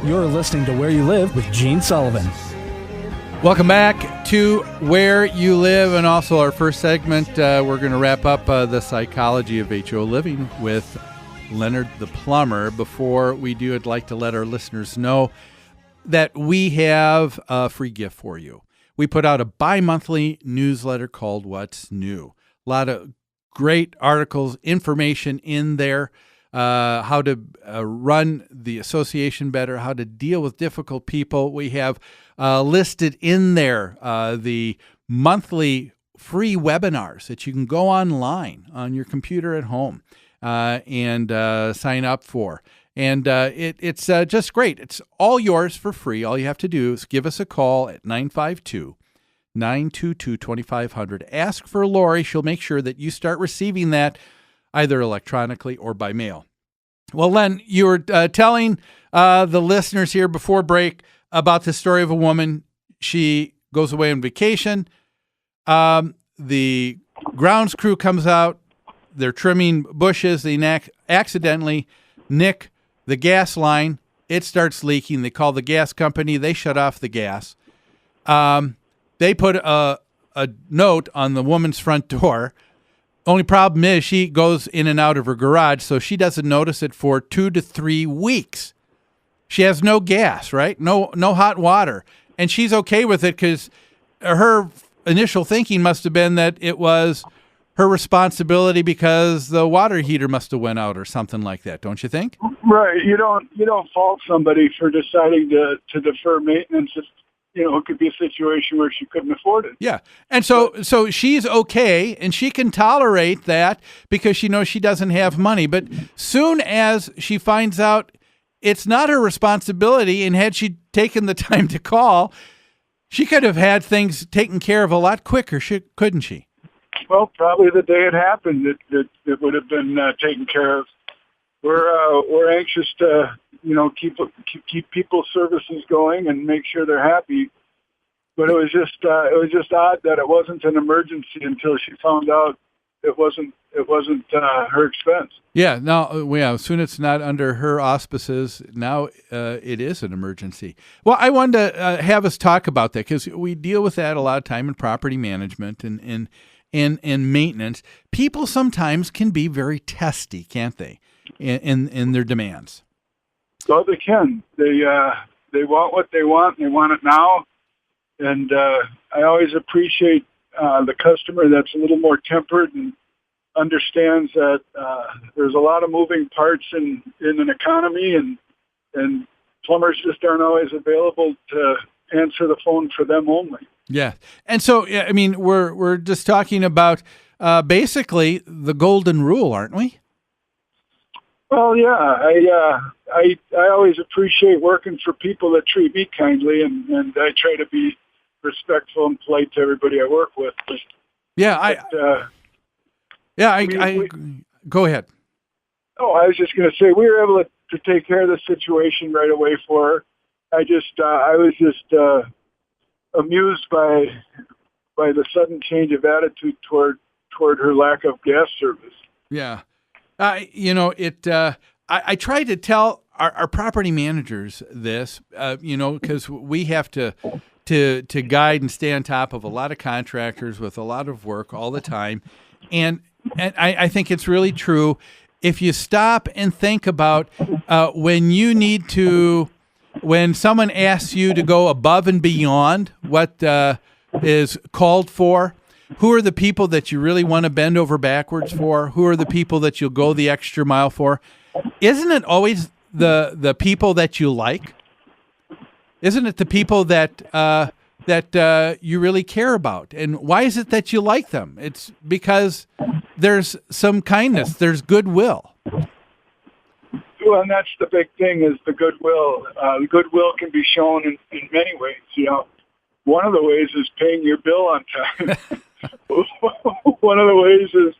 You're listening to Where You Live with Gene Sullivan. Welcome back to Where You Live, and also our first segment, we're going to wrap up the psychology of HOA living with Leonard the Plumber. Before we do, I'd like to let our listeners know that we have a free gift for you. We put out a bi-monthly newsletter called What's New. A lot of great articles, information in there, how to run the association better, how to deal with difficult people. We have listed in there the monthly free webinars that you can go online on your computer at home and sign up for. And it's just great. It's all yours for free. All you have to do is give us a call at 952-922-2500. Ask for Lori. She'll make sure that you start receiving that either electronically or by mail. Well, Len, you were telling the listeners here before break about the story of a woman. She goes away on vacation. The grounds crew comes out. They're trimming bushes. They accidentally nick the gas line. It starts leaking. They call the gas company. They shut off the gas. They put a note on the woman's front door. Only problem is she goes in and out of her garage, so she doesn't notice it for 2 to 3 weeks. She has no gas, right? No hot water. And she's okay with it because her initial thinking must have been that it was her responsibility because the water heater must have went out or something like that, don't you think? Right. You don't fault somebody for deciding to defer maintenance. If, it could be a situation where she couldn't afford it. Yeah. And so she's okay, and she can tolerate that because she knows she doesn't have money. But soon as she finds out it's not her responsibility, and had she taken the time to call, she could have had things taken care of a lot quicker, couldn't she? Well, probably the day it happened, it would have been taken care of. We're anxious to keep people's services going and make sure they're happy. But it was just odd that it wasn't an emergency until she found out it wasn't her expense. Yeah. Now, as soon as it's not under her auspices, now it is an emergency. Well, I wanted to have us talk about that because we deal with that a lot of time in property management and maintenance. People sometimes can be very testy, can't they, in their demands? Well, they can. They want what they want, and they want it now. And I always appreciate the customer that's a little more tempered and understands that there's a lot of moving parts in an economy, and plumbers just aren't always available to answer the phone for them only. Yeah. And so, I mean, we're just talking about basically the golden rule, aren't we? Well, yeah. I always appreciate working for people that treat me kindly, and I try to be respectful and polite to everybody I work with. Yeah, go ahead. Oh, I was just going to say we were able to take care of the situation right away for her. I was just amused by the sudden change of attitude toward her lack of gas service. Yeah. I try to tell our property managers this, because we have to guide and stay on top of a lot of contractors with a lot of work all the time. And I think it's really true. If you stop and think about when someone asks you to go above and beyond what is called for, who are the people that you really want to bend over backwards for? Who are the people that you'll go the extra mile for? Isn't it always the people that you like? Isn't it the people that you really care about? And why is it that you like them? It's because there's some kindness, there's goodwill. Well, and that's the big thing is the goodwill. The goodwill can be shown in many ways. One of the ways is paying your bill on time. One of the ways is,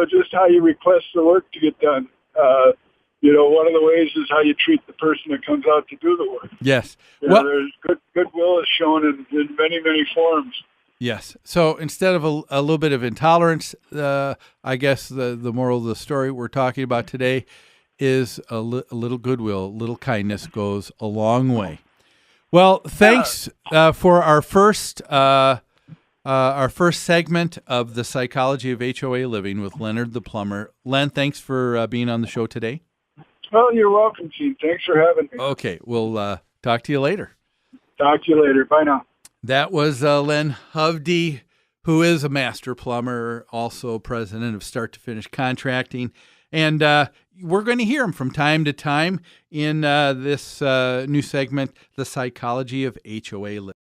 just how you request the work to get done. One of the ways is how you treat the person that comes out to do the work. Yes. There's goodwill is shown in many, many forms. Yes. So instead of a little bit of intolerance, I guess the moral of the story we're talking about today is a little goodwill, a little kindness goes a long way. Well, thanks for our first segment of the Psychology of HOA Living with Leonard the Plumber. Len, thanks for being on the show today. Well, you're welcome, Gene. Thanks for having me. Okay, we'll talk to you later. Talk to you later. Bye now. That was Len Hovde, who is a master plumber, also president of Start to Finish Contracting. And we're going to hear him from time to time in this new segment, The Psychology of HOA Living.